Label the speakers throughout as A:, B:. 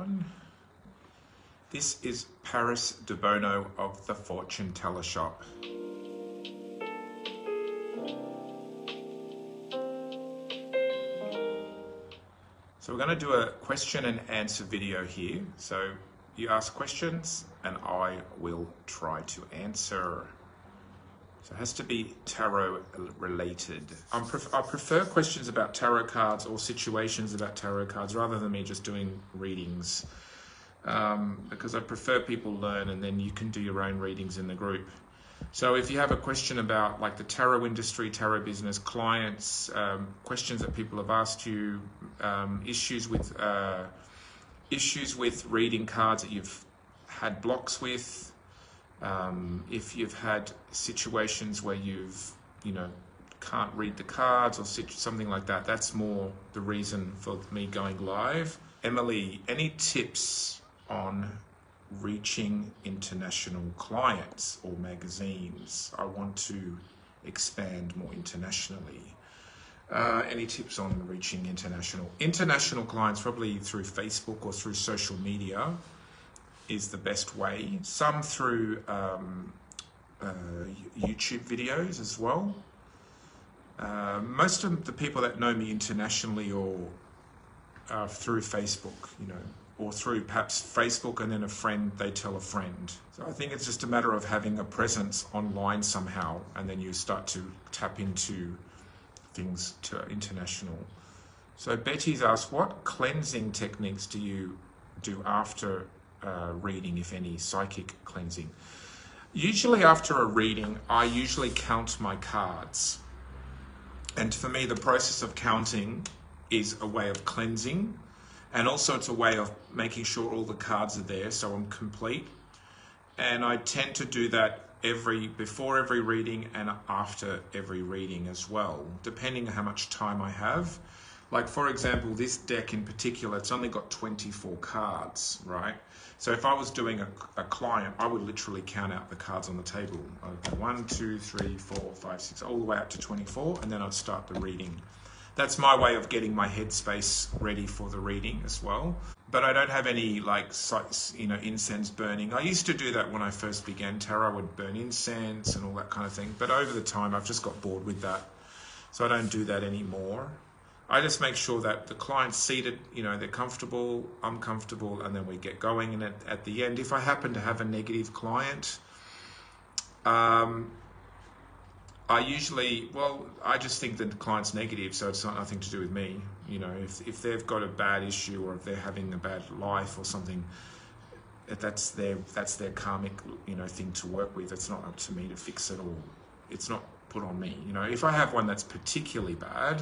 A: one. This is Paris Debono of the Fortune Teller shop. So we're going to do a question and answer video here. So you ask questions and I will try to answer. So it has to be tarot related. I prefer questions about tarot cards or situations about tarot cards rather than me just doing readings, because I prefer people learn and then you can do your own readings in the group. So if you have a question about like the tarot industry, tarot business, clients, questions that people have asked you, issues with reading cards that you've had blocks with, if you've had situations where can't read the cards or something like that, that's more the reason for me going live. Emily, any tips on reaching international clients or magazines? I want to expand more internationally. Any tips on reaching international clients? Probably through Facebook or through social media is the best way. Some through YouTube videos as well. Most of the people that know me internationally or through Facebook, or through perhaps Facebook and then a friend, they tell a friend. So I think it's just a matter of having a presence online somehow, and then you start to tap into things to international. So Betty's asked, what cleansing techniques do you do after reading, if any, psychic cleansing? Usually after a reading, I usually count my cards. And for me, the process of counting is a way of cleansing. And also it's a way of making sure all the cards are there so I'm complete. And I tend to do that before every reading and after every reading as well, depending on how much time I have. Like for example, this deck in particular, it's only got 24 cards, right? So if I was doing a client, I would literally count out the cards on the table. I'd go 1, 2, 3, 4, 5, 6, all the way up to 24, and then I'd start the reading. That's my way of getting my headspace ready for the reading as well. But I don't have any incense burning. I used to do that when I first began tarot. I would burn incense and all that kind of thing. But over the time, I've just got bored with that. So I don't do that anymore. I just make sure that the client's seated, they're comfortable, I'm comfortable, and then we get going. And at the end, if I happen to have a negative client, I just think that the client's negative, so it's not nothing to do with me. If they've got a bad issue or if they're having a bad life or something, that's their karmic, thing to work with. It's not up to me to fix it, or it's not put on me. If I have one that's particularly bad,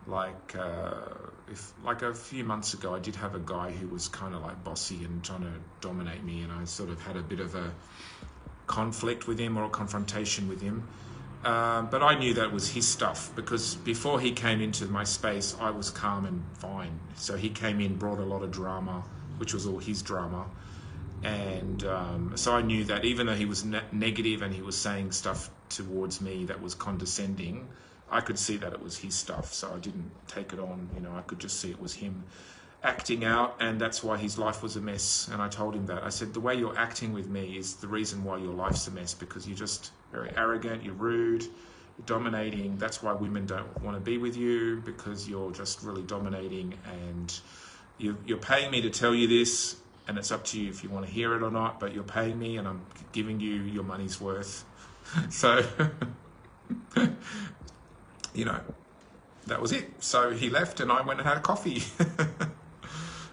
A: like a few months ago, I did have a guy who was kind of like bossy and trying to dominate me, and I sort of had a bit of a conflict with him or a confrontation with him. But I knew that was his stuff, because before he came into my space, I was calm and fine. So he came in, brought a lot of drama, which was all his drama. And so I knew that even though he was negative and he was saying stuff towards me that was condescending, I could see that it was his stuff. So I didn't take it on. I could just see it was him acting out, and that's why his life was a mess. And I told him that. I said, the way you're acting with me is the reason why your life's a mess, because you're just very arrogant, you're rude, you're dominating. That's why women don't want to be with you, because you're just really dominating, and you're paying me to tell you this, and it's up to you if you want to hear it or not, but you're paying me and I'm giving you your money's worth. So, that was it. So he left and I went and had a coffee.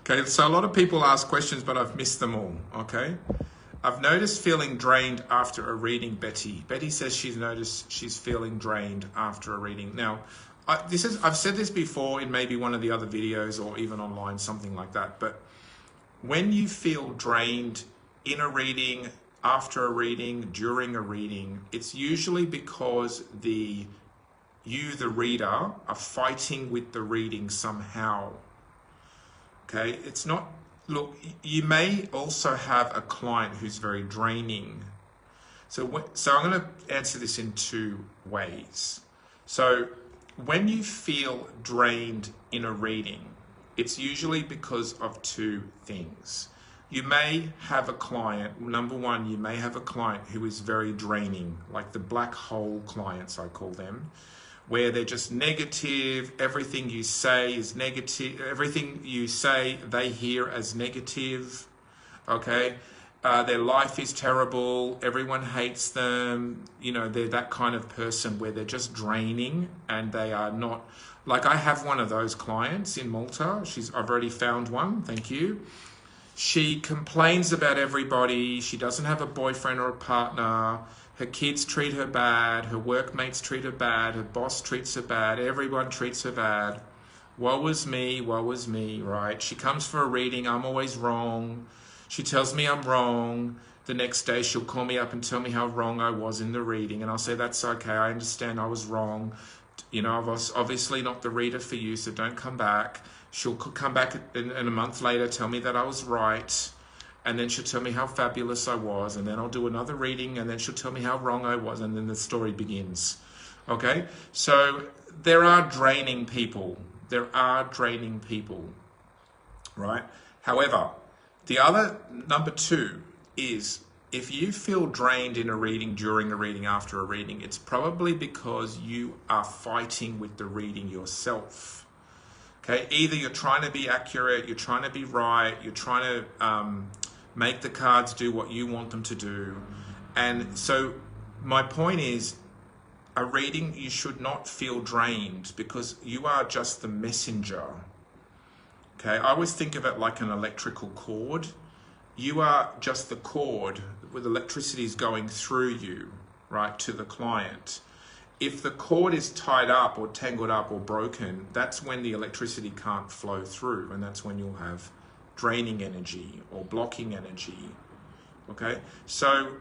A: Okay, so a lot of people ask questions, but I've missed them all, okay? I've noticed feeling drained after a reading, Betty. Betty says she's noticed she's feeling drained after a reading. Now, I've said this before in maybe one of the other videos or even online, something like that, but when you feel drained in a reading, after a reading, during a reading, it's usually because the reader, are fighting with the reading somehow. Okay, it's not, look, you may also have a client who's very draining. So I'm going to answer this in two ways. So when you feel drained in a reading, it's usually because of two things. You may have a client, number one, you may have a client who is very draining, like the black hole clients, I call them, where they're just negative, everything you say is negative, everything you say they hear as negative, okay? Their life is terrible, everyone hates them, you know, they're that kind of person where they're just draining and they are not, like I have one of those clients in Malta, I've already found one, thank you. She complains about everybody, she doesn't have a boyfriend or a partner, her kids treat her bad, her workmates treat her bad, her boss treats her bad, everyone treats her bad. Woe is me, right? She comes for a reading, I'm always wrong. She tells me I'm wrong. The next day she'll call me up and tell me how wrong I was in the reading. And I'll say, that's okay, I understand I was wrong. You know, I was obviously not the reader for you, so don't come back. She'll come back in a month later, tell me that I was right. And then she'll tell me how fabulous I was. And then I'll do another reading and then she'll tell me how wrong I was. And then the story begins. Okay? So there are draining people. Right? However, the other, number two, is if you feel drained in a reading, during a reading, after a reading, it's probably because you are fighting with the reading yourself. Okay, either you're trying to be accurate, you're trying to be right, you're trying to make the cards do what you want them to do. And so my point is, a reading, you should not feel drained because you are just the messenger. Okay, I always think of it like an electrical cord. You are just the cord with electricity is going through you, right, to the client. If the cord is tied up or tangled up or broken, that's when the electricity can't flow through, and that's when you'll have draining energy or blocking energy. Okay, so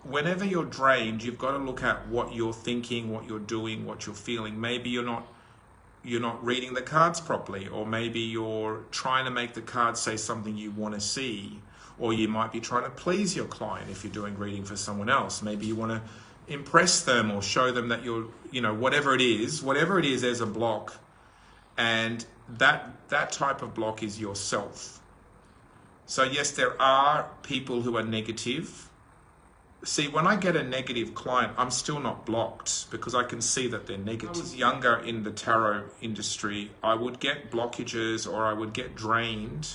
A: whenever you're drained, you've got to look at what you're thinking, what you're doing, what you're feeling. Maybe you're not reading the cards properly, or maybe you're trying to make the cards say something you want to see, or you might be trying to please your client if you're doing reading for someone else. Maybe you want to impress them or show them that you're, you know, whatever it is, there's a block, and that type of block is yourself. So yes, there are people who are negative. See, when I get a negative client, I'm still not blocked because I can see that they're negative. When I was younger in the tarot industry, I would get blockages or I would get drained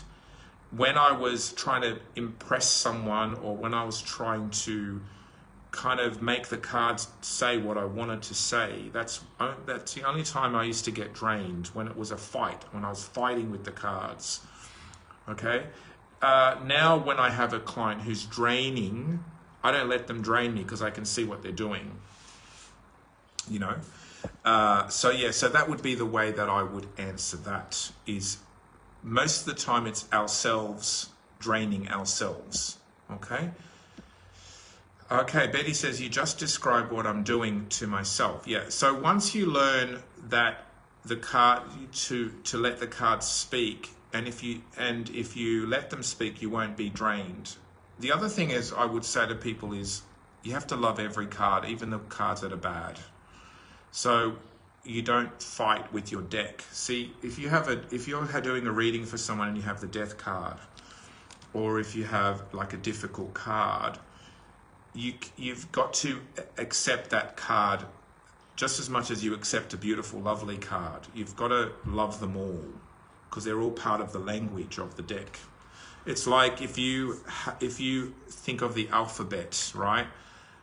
A: when I was trying to impress someone or when I was trying to kind of make the cards say what I wanted to say. That's the only time I used to get drained, when it was a fight, when I was fighting with the cards. Okay? Now when I have a client who's draining, I don't let them drain me because I can see what they're doing. You know? So that would be the way that I would answer that, is most of the time it's ourselves draining ourselves. Okay? Okay, Betty says, you just described what I'm doing to myself. Yeah, so once you learn that the card, to let the cards speak, and if you let them speak, you won't be drained. The other thing is, I would say to people is, you have to love every card, even the cards that are bad. So you don't fight with your deck. See, if you're doing a reading for someone and you have the death card, or if you have like a difficult card, you've got to accept that card just as much as you accept a beautiful, lovely card. You've got to love them all because they're all part of the language of the deck. It's like if you think of the alphabet, right?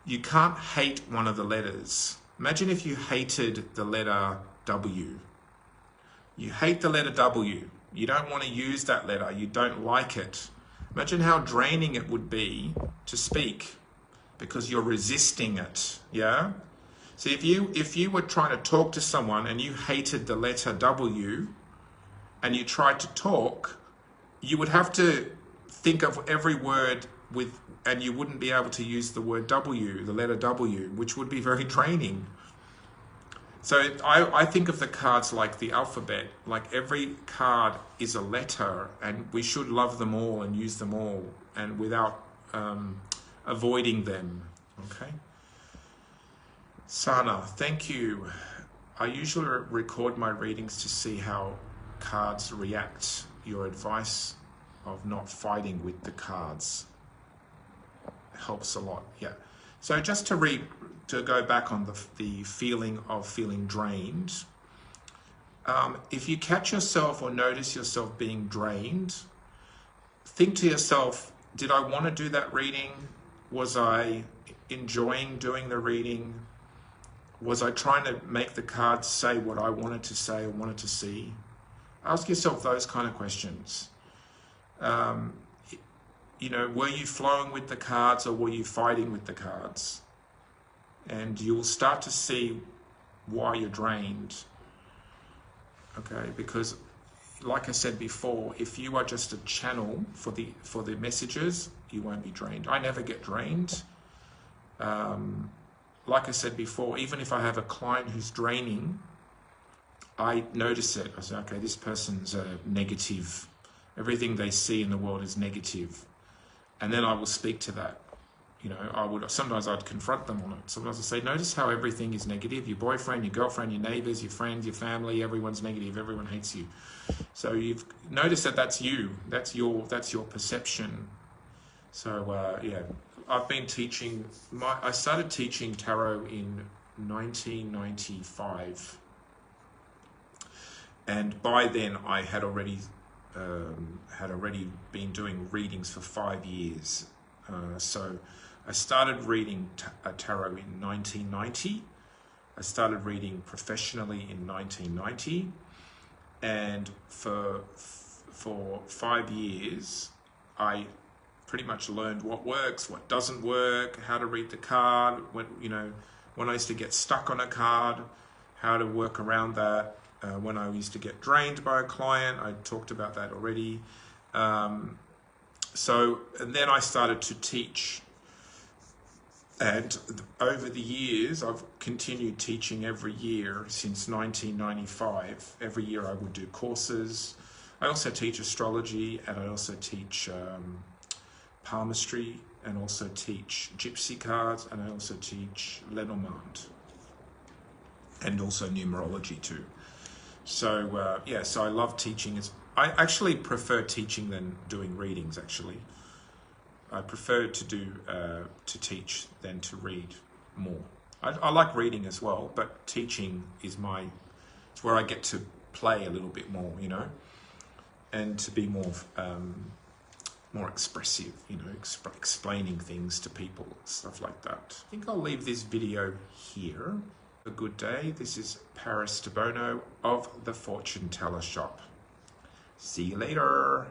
A: You can't hate one of the letters. Imagine if you hated the letter W. You hate the letter W. You don't want to use that letter. You don't like it. Imagine how draining it would be to speak, because you're resisting it, yeah? See, if you were trying to talk to someone and you hated the letter W and you tried to talk, you would have to think of every word and you wouldn't be able to use the word W, the letter W, which would be very draining. So I think of the cards like the alphabet, like every card is a letter, and we should love them all and use them all, and without avoiding them. Okay. Sana, thank you. I usually record my readings to see how cards react, your advice of not fighting with the cards helps a lot. Yeah. So just to go back on the feeling of feeling drained, if you catch yourself or notice yourself being drained, think to yourself, did I want to do that reading? Was I enjoying doing the reading? Was I trying to make the cards say what I wanted to say or wanted to see? Ask yourself those kind of questions. You know, were you flowing with the cards or were you fighting with the cards? And you'll start to see why you're drained. Okay, because like I said before, if you are just a channel for the messages, you won't be drained. I never get drained. Like I said before, even if I have a client who's draining, I notice it. I say, okay, this person's negative. Everything they see in the world is negative. And then I will speak to that. You know, sometimes I'd confront them on it. Sometimes I say, notice how everything is negative. Your boyfriend, your girlfriend, your neighbors, your friends, your family, everyone's negative. Everyone hates you. So you've noticed that that's you. That's your perception. So yeah, I've been teaching. I started teaching tarot in 1995, and by then I had already been doing readings for 5 years. So I started reading tarot in 1990. I started reading professionally in 1990, and for 5 years, I pretty much learned what works, what doesn't work, how to read the card. When I used to get stuck on a card, how to work around that. When I used to get drained by a client, I talked about that already. And then I started to teach, and over the years I've continued teaching every year since 1995. Every year I would do courses. I also teach astrology, and I also teach palmistry, and also teach gypsy cards, and I also teach Lenormand, and also numerology too. So yeah, so I love teaching. I actually prefer teaching than doing readings, actually. I prefer to teach than to read more. I like reading as well, but teaching is it's where I get to play a little bit more, you know, and to be more expressive, you know, explaining things to people, stuff like that. I think I'll leave this video here. A good day. This is Paris Debono of the Fortune Teller Shop. See you later.